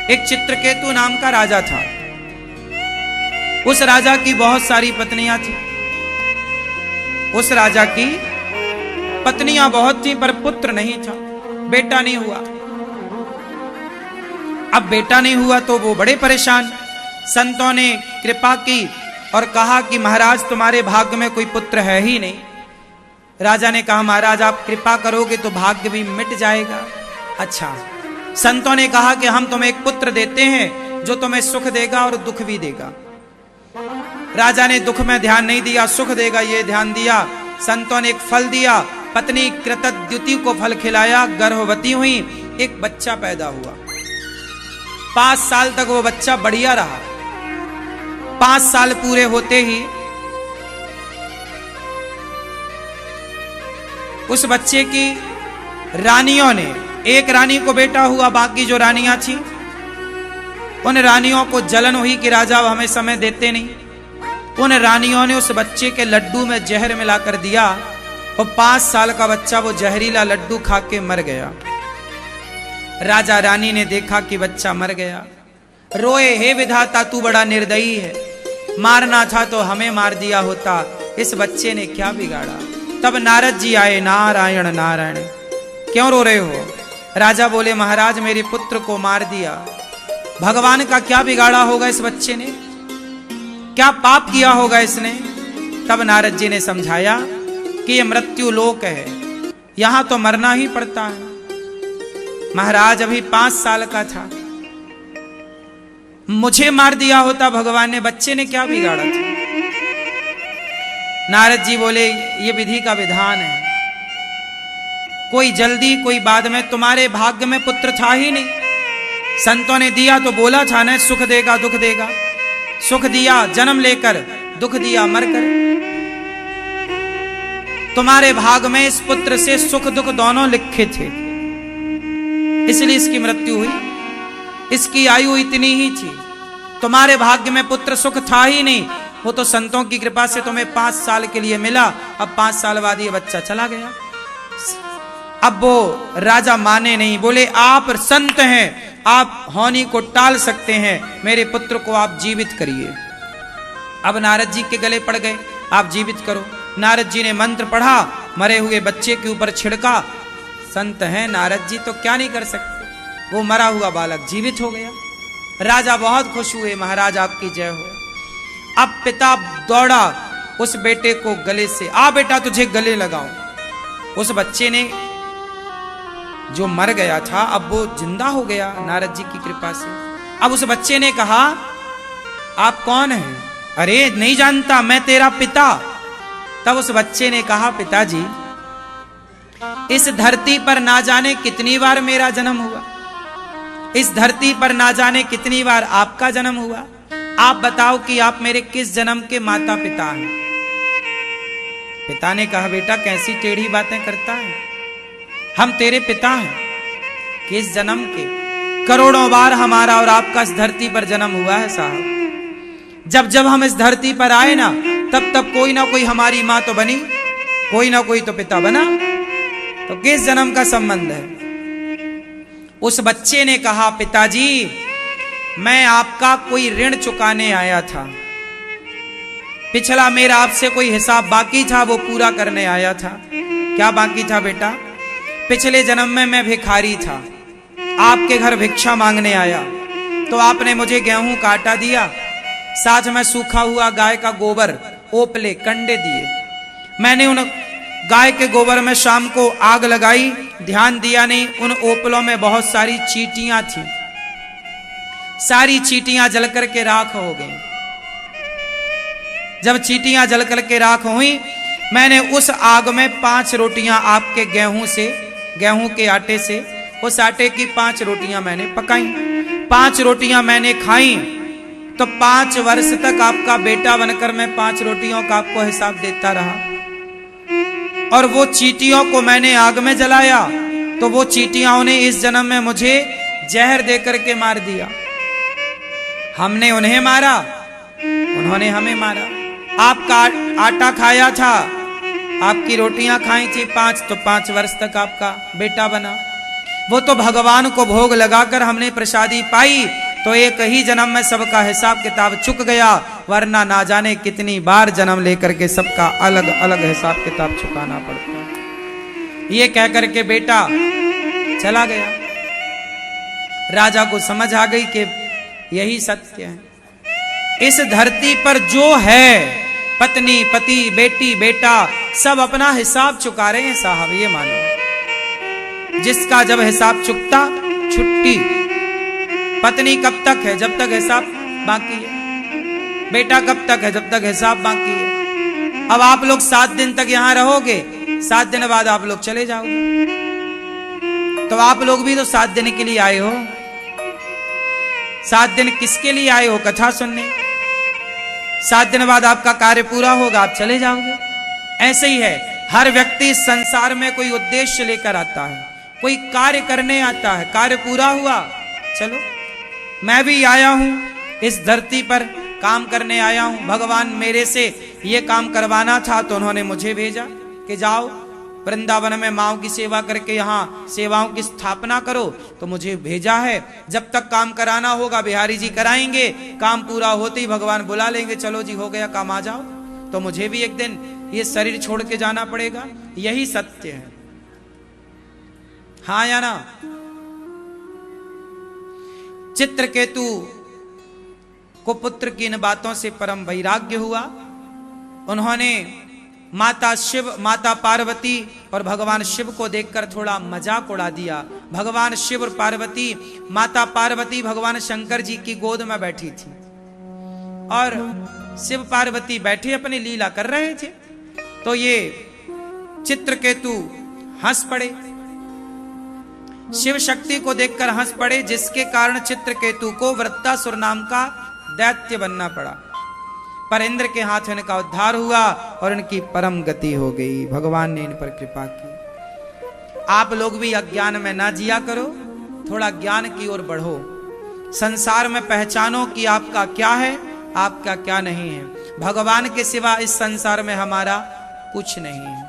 एक चित्रकेतु नाम का राजा था। उस राजा की बहुत सारी पत्नियां थी। उस राजा की पत्नियां बहुत थी, पर पुत्र नहीं था, बेटा नहीं हुआ। अब बेटा नहीं हुआ तो वो बड़े परेशान। संतों ने कृपा की और कहा कि महाराज तुम्हारे भाग्य में कोई पुत्र है ही नहीं। राजा ने कहा महाराज आप कृपा करोगे तो भाग्य भी मिट जाएगा। अच्छा, संतों ने कहा कि हम तुम्हें एक पुत्र देते हैं जो तुम्हें सुख देगा और दुख भी देगा। राजा ने दुख में ध्यान नहीं दिया, सुख देगा ये ध्यान दिया। संतों ने एक फल दिया, पत्नी कृतद्युति को फल खिलाया, गर्भवती हुई, एक बच्चा पैदा हुआ। 5 साल तक वो बच्चा बढ़िया रहा। 5 साल पूरे होते ही उस बच्चे की रानियों ने, एक रानी को बेटा हुआ, बाकी जो रानियां थी उन रानियों को जलन हुई कि राजा हमें समय देते नहीं। उन रानियों ने उस बच्चे के लड्डू में जहर मिलाकर दिया और 5 साल का बच्चा वो जहरीला लड्डू खा के मर गया। राजा रानी ने देखा कि बच्चा मर गया, रोए, हे विधाता तू बड़ा निर्दयी है, मारना था तो हमें मार दिया होता, इस बच्चे ने क्या बिगाड़ा। तब नारद जी आए, नारायण नारायण, क्यों रो रहे हो। राजा बोले महाराज मेरे पुत्र को मार दिया, भगवान का क्या बिगाड़ा होगा इस बच्चे ने, क्या पाप किया होगा इसने। तब नारद जी ने समझाया कि ये मृत्यु लोक है, यहां तो मरना ही पड़ता है। महाराज अभी 5 साल का था, मुझे मार दिया होता भगवान ने, बच्चे ने क्या बिगाड़ा था। नारद जी बोले ये विधि का विधान है, कोई जल्दी कोई बाद में, तुम्हारे भाग्य में पुत्र था ही नहीं। संतों ने दिया तो बोला था ना सुख देगा दुख देगा, सुख दिया जन्म लेकर, दुख दिया मरकर। तुम्हारे भाग में इस पुत्र से सुख दुख दोनों लिखे थे, इसलिए इसकी मृत्यु हुई। इसकी आयु इतनी ही थी, तुम्हारे भाग्य में पुत्र सुख था ही नहीं, वो तो संतों की कृपा से तुम्हें 5 साल के लिए मिला। अब 5 साल बाद ये बच्चा चला गया। अब वो राजा माने नहीं, बोले आप संत हैं, आप होनी को टाल सकते हैं, मेरे पुत्र को आप जीवित करिए। अब नारद जी के गले पड़ गए, आप जीवित करो। नारद जी ने मंत्र पढ़ा, मरे हुए बच्चे के ऊपर छिड़का। संत हैं नारद जी तो क्या नहीं कर सकते। वो मरा हुआ बालक जीवित हो गया। राजा बहुत खुश हुए, महाराज आपकी जय हो। अब पिता दौड़ा उस बेटे को गले से, आ बेटा तुझे गले लगाऊं। उस बच्चे ने जो मर गया था अब वो जिंदा हो गया नारद जी की कृपा से। अब उस बच्चे ने कहा आप कौन हैं। अरे नहीं जानता, मैं तेरा पिता। तब उस बच्चे ने कहा पिताजी इस धरती पर ना जाने कितनी बार मेरा जन्म हुआ, इस धरती पर ना जाने कितनी बार आपका जन्म हुआ, आप बताओ कि आप मेरे किस जन्म के माता पिता हैं। पिता ने कहा बेटा कैसी टेढ़ी बातें करता है, हम तेरे पिता हैं। किस जन्म के, करोड़ों बार हमारा और आपका इस धरती पर जन्म हुआ है साहब। जब जब हम इस धरती पर आए ना तब तब कोई ना कोई हमारी माँ तो बनी, कोई ना कोई तो पिता बना, तो किस जन्म का संबंध है। उस बच्चे ने कहा पिताजी मैं आपका कोई ऋण चुकाने आया था, पिछला मेरा आपसे कोई हिसाब बाकी था वो पूरा करने आया था। क्या बाकी था बेटा, पिछले जन्म में मैं भिखारी था, आपके घर भिक्षा मांगने आया तो आपने मुझे गेहूं का आटा दिया, साथ में सूखा हुआ गाय का गोबर, ओपले, कंडे दिए। मैंने उन गाय के गोबर में शाम को आग लगाई, ध्यान दिया नहीं, उन ओपलों में बहुत सारी चींटियां थी, सारी चींटियां जल करके राख हो गई। जब चींटियां जल करके राख हुई, मैंने उस आग में 5 रोटियां आपके गेहूं के आटे से, उस आटे की 5 रोटियां मैंने पकाई, 5 रोटियां मैंने खाई, तो 5 वर्ष तक आपका बेटा बनकर मैं 5 रोटियों का आपको हिसाब देता रहा। और वो चींटियों को मैंने आग में जलाया तो वो चींटियों ने इस जन्म में मुझे जहर दे करके मार दिया। हमने उन्हें मारा, उन्होंने हमें मारा। आपका आटा खाया था, आपकी रोटियां खाई थी 5, तो 5 वर्ष तक आपका बेटा बना। वो तो भगवान को भोग लगाकर हमने प्रसादी पाई तो एक ही जन्म में सबका हिसाब किताब चुक गया, वरना ना जाने कितनी बार जन्म लेकर के सबका अलग अलग हिसाब किताब चुकाना पड़ता है। ये कह करके बेटा चला गया। राजा को समझ आ गई कि यही सत्य है। इस धरती पर जो है पत्नी पति बेटी बेटा सब अपना हिसाब चुका रहे हैं साहब, ये मानो। जिसका जब हिसाब चुकता छुट्टी। पत्नी कब तक है? जब तक हिसाब बाकी है। बेटा कब तक है? जब तक हिसाब बाकी है। अब आप लोग 7 दिन तक यहां रहोगे, 7 दिन बाद आप लोग चले जाओगे, तो आप लोग भी तो 7 दिन के लिए आए हो। 7 दिन किसके लिए आए हो? कथा सुनने। 7 दिन बाद आपका कार्य पूरा होगा, आप चले जाओगे। ऐसे ही है, हर व्यक्ति इस संसार में कोई उद्देश्य लेकर आता है, कोई कार्य करने आता है। कार्य पूरा हुआ, चलो। मैं भी आया हूं इस धरती पर, काम करने आया हूं। भगवान मेरे से ये काम करवाना था तो उन्होंने मुझे भेजा कि जाओ वृंदावन में माओ की सेवा करके यहाँ सेवाओं की स्थापना करो, तो मुझे भेजा है। जब तक काम कराना होगा बिहारी जी कराएंगे, काम पूरा होते ही भगवान बुला लेंगे, चलो जी हो गया काम, आ जाओ। तो मुझे भी एक दिन ये शरीर छोड़ के जाना पड़ेगा, यही सत्य है। हाँ या ना? चित्रकेतु को पुत्र की इन बातों से परम वैराग्य हुआ। उन्होंने माता शिव, माता पार्वती और भगवान शिव को देखकर थोड़ा मजाक उड़ा दिया। भगवान शिव और पार्वती, माता पार्वती भगवान शंकर जी की गोद में बैठी थी और शिव पार्वती बैठे अपनी लीला कर रहे थे। तो ये चित्रकेतु हंस पड़े, शिव शक्ति को देखकर हंस पड़े, जिसके कारण चित्रकेतु को वृत्तासुर नाम का दैत्य बनना पड़ा। पर इंद्र के हाथ इनका उद्धार हुआ और इनकी परम गति हो गई। भगवान ने इन पर कृपा की। आप लोग भी अज्ञान में ना जिया करो, थोड़ा ज्ञान की ओर बढ़ो। संसार में पहचानो कि आपका क्या है, आपका क्या नहीं है। भगवान के सिवा इस संसार में हमारा कुछ नहीं है।